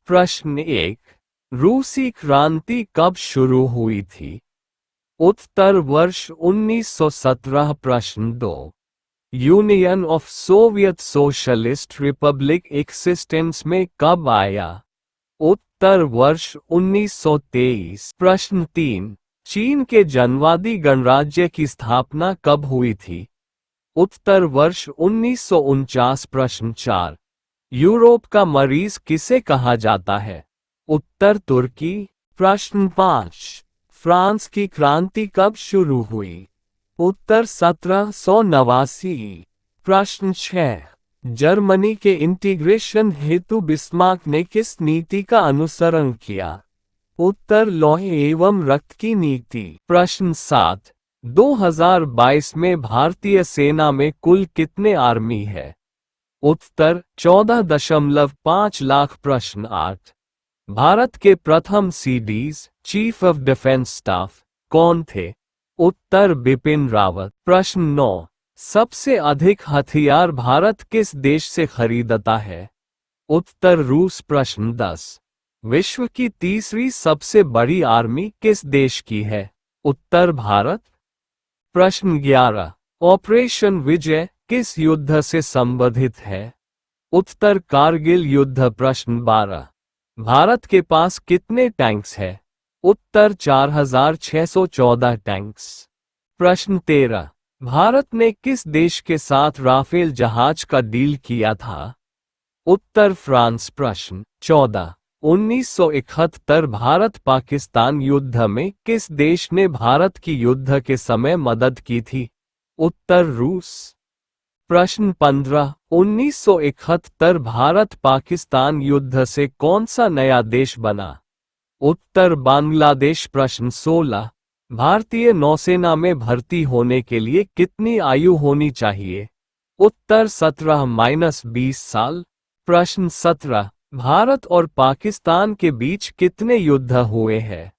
प्रश्न 1। रूसी क्रांति कब शुरू हुई थी? उत्तर वर्ष 1917। प्रश्न 2। Union of Soviet socialist Republic existence में कब आया? उत्तर वर्ष 1923। प्रश्न 3। चीन के जनवादी गणराज्य की स्थापना कब हुई थी? उत्तर वर्ष 1949। प्रश्न 4। यूरोप का मरीज किसे कहा जाता है? उत्तर तुर्की। प्रश्न 5। फ्रांस की क्रांति कब शुरू हुई? उत्तर 1789। प्रश्न 6। जर्मनी के इंटीग्रेशन हेतु बिस्मार्क ने किस नीति का अनुसरण किया? उत्तर लौह एवं रक्त की नीति। प्रश्न 7। 2022 में भारतीय सेना में कुल कितने आर्मी है? उत्तर 14.5 लाख। प्रश्न 8। भारत के प्रथम CDs chief of defence staff कौन थे? उत्तर बिपिन रावत। प्रश्न 9। सबसे अधिक हथियार भारत किस देश से खरीदता है? उत्तर रूस। प्रश्न 10। विश्व की तीसरी सबसे बड़ी आर्मी किस देश की है? उत्तर भारत। प्रश्न 11। ऑपरेशन विजय किस युद्ध से संबंधित है? उत्तर कारगिल युद्ध। प्रश्न 12। भारत के पास कितने टैंक्स है? उत्तर 4614 टैंक्स। प्रश्न 13। भारत ने किस देश के साथ राफेल जहाज का डील किया था? उत्तर फ्रांस। प्रश्न 14। 1971 भारत पाकिस्तान युद्ध में किस देश ने भारत की युद्ध के समय मदद की थी? उत्तर रूस। प्रश्न 15। 1971 भारत पाकिस्तान युद्ध से कौन सा नया देश बना? उत्तर बांग्लादेश। प्रश्न 16। भारतीय नौसेना में भर्ती होने के लिए कितनी आयु होनी चाहिए? उत्तर 17-20 साल। प्रश्न 17। भारत और पाकिस्तान के बीच कितने युद्ध हुए हैं?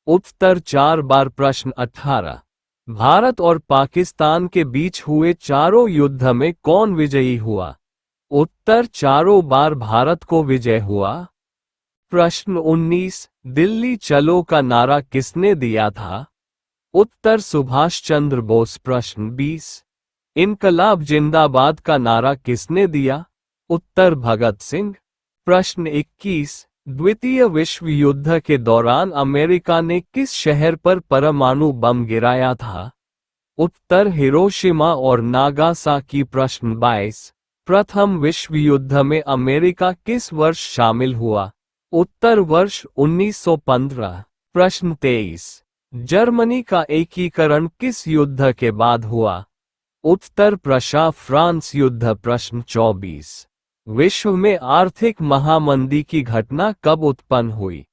उत्तर 4 बार। प्रश्न 18। भारत और पाकिस्तान के बीच हुए चारों युद्ध में कौन विजयी हुआ? उत्तर चारों बार भारत को विजय हुआ। प्रश्न 19। दिल्ली चलो का नारा किसने दिया था? उत्तर सुभाष चंद्र बोस। प्रश्न 20। इनकलाब जिंदाबाद का नारा किसने दिया? उत्तर भगत सिंह। प्रश्न 21। द्वितीय विश्व युद्ध के दौरान अमेरिका ने किस शहर पर परमाणु बम गिराया था? उत्तर हिरोशिमा और नागासाकी। प्रश्न 22। प्रथम विश्व युद्ध में अमेरिका किस वर्ष शामिल हुआ? उत्तर वर्ष 1915। प्रश्न 23। जर्मनी का एकीकरण किस युद्ध के बाद हुआ? उत्तर प्रशा फ्रांस युद्ध। प्रश्न 24। विश्व में आर्थिक महामंदी की घटना कब उत्पन्न हुई?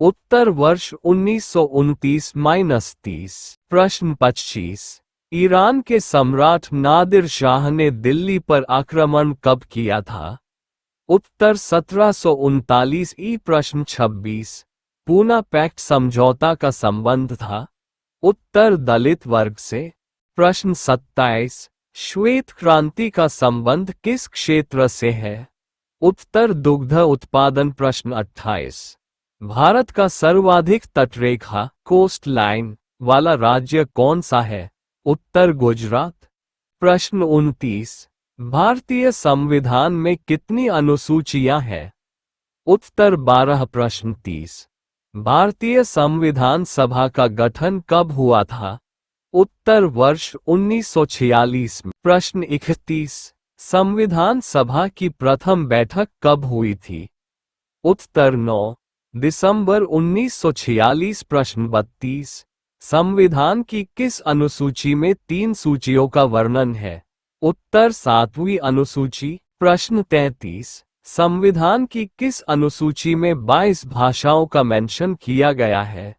उत्तर वर्ष 1929-30। प्रश्न 25। ईरान के सम्राट नादिर शाह ने दिल्ली पर आक्रमण कब किया था? उत्तर 1739 ई। प्रश्न 26। पूना पैक्ट समझौता का संबंध था? उत्तर दलित वर्ग से। प्रश्न 27। श्वेत क्रांति का संबंध किस क्षेत्र से है? उत्तर दुग्ध उत्पादन। प्रश्न 28। भारत का सर्वाधिक तटरेखा कोस्ट लाइन वाला राज्य कौन सा है? उत्तर गुजरात। प्रश्न 29। भारतीय संविधान में कितनी अनुसूचियां हैं? उत्तर 12। प्रश्न 30। भारतीय संविधान सभा का गठन कब हुआ था? उत्तर वर्ष 1946 में। प्रश्न 31। संविधान सभा की प्रथम बैठक कब हुई थी? उत्तर 9 दिसंबर 1946। प्रश्न 32। संविधान की किस अनुसूची में 3 सूचियों का वर्णन है? उत्तर 7वीं अनुसूची। प्रश्न 33। संविधान की किस अनुसूची में 22 भाषाओं का मेंशन किया गया है?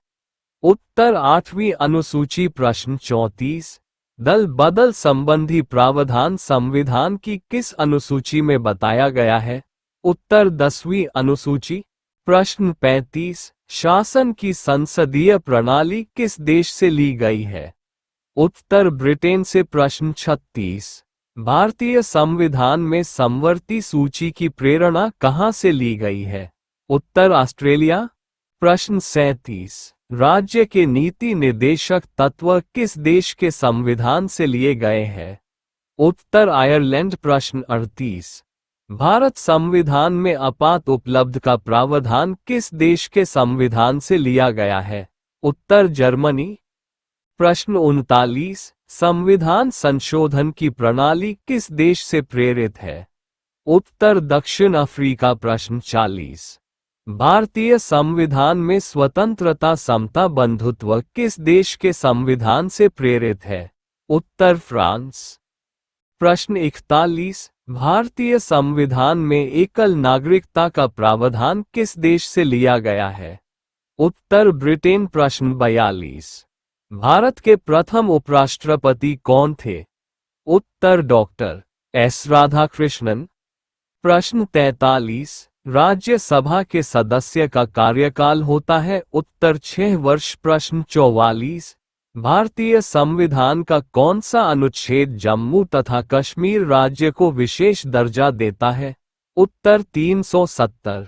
उत्तर 8वीं अनुसूची। प्रश्न 34। दल बदल संबंधी प्रावधान संविधान की किस अनुसूची में बताया गया है? उत्तर 10वीं अनुसूची। प्रश्न 35। शासन की संसदीय प्रणाली किस देश से ली गई है? उत्तर ब्रिटेन से। प्रश्न 36। भारतीय संविधान में समवर्ती सूची की प्रेरणा कहाँ से ली गई है? उत्तर ऑस्ट्रेलिया। प्रश्न 37, राज्य के नीति निर्देशक तत्व किस देश के संविधान से लिए गए हैं? उत्तर आयरलैंड। प्रश्न 38, भारत संविधान में आपात उपलब्ध का प्रावधान किस देश के संविधान से लिया गया है? उत्तर जर्मनी। प्रश्न 39, संविधान संशोधन की प्रणाली किस देश से प्रेरित है? उत्तर दक्षिण अफ्रीका। प्रश्न 40, भारतीय संविधान में स्वतंत्रता समता बंधुत्व किस देश के संविधान से प्रेरित है? उत्तर फ्रांस। प्रश्न 41, भारतीय संविधान में एकल नागरिकता का प्रावधान किस देश से लिया गया है? उत्तर ब्रिटेन। प्रश्न 42, भारत के प्रथम उपराष्ट्रपति कौन थे? उत्तर डॉक्टर एस राधाकृष्णन। प्रश्न 43, राज्यसभा के सदस्य का कार्यकाल होता है? उत्तर 6 वर्ष। प्रश्न 44, भारतीय संविधान का कौन सा अनुच्छेद जम्मू तथा कश्मीर राज्य को विशेष दर्जा देता है? उत्तर 370।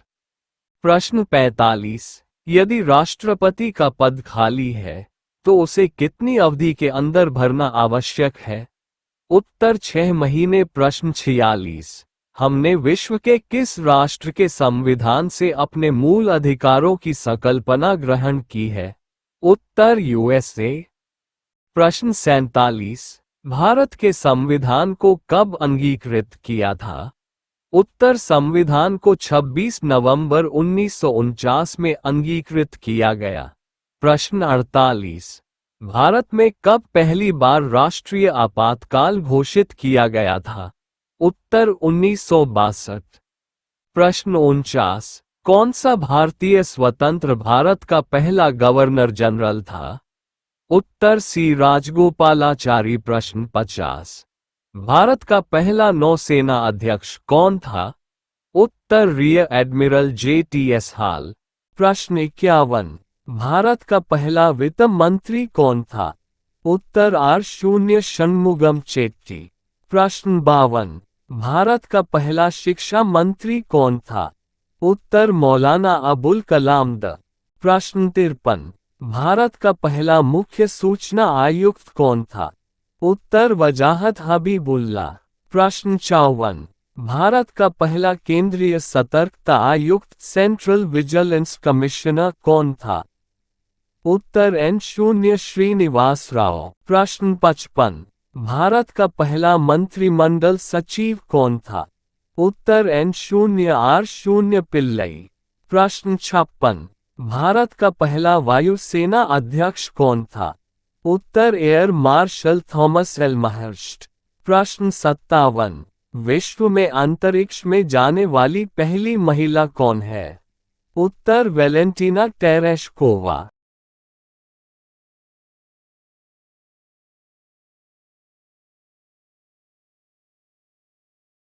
प्रश्न 45, यदि राष्ट्रपति का पद खाली है तो उसे कितनी अवधि के अंदर भरना आवश्यक है? उत्तर 6 महीने। प्रश्न 46, हमने विश्व के किस राष्ट्र के संविधान से अपने मूल अधिकारों की संकल्पना ग्रहण की है? उत्तर यूएसए। प्रश्न 47, भारत के संविधान को कब अंगीकृत किया था? उत्तर संविधान को 26 नवंबर 1949 में अंगीकृत किया गया। प्रश्न 48, भारत में कब पहली बार राष्ट्रीय आपातकाल घोषित किया गया था? उत्तर 1962। प्रश्न 49, कौन सा भारतीय स्वतंत्र भारत का पहला गवर्नर जनरल था? उत्तर सी राजगोपालाचारी। प्रश्न 50, भारत का पहला नौसेना अध्यक्ष कौन था? उत्तर रियर एडमिरल JTS हाल। प्रश्न 51, भारत का पहला वित्त मंत्री कौन था? उत्तर R0 षणमुगम चेट्टी। प्रश्न 52, भारत का पहला शिक्षा मंत्री कौन था? उत्तर मौलाना अबुल कलाम द। प्रश्न 53, भारत का पहला मुख्य सूचना आयुक्त कौन था? उत्तर वजाहत हबीबुल्ला। प्रश्न 54, भारत का पहला केंद्रीय सतर्कता आयुक्त सेंट्रल विजिलेंस कमिश्नर कौन था? उत्तर N0 श्रीनिवास राव। प्रश्न 55, भारत का पहला मंत्रिमंडल सचिव कौन था? उत्तर N0 R0 पिल्लई। प्रश्न 56, भारत का पहला वायुसेना अध्यक्ष कौन था? उत्तर एयर मार्शल थॉमस एल्महर्स्ट। प्रश्न 57, विश्व में अंतरिक्ष में जाने वाली पहली महिला कौन है? उत्तर वेलेंटीना टेरेशकोवा।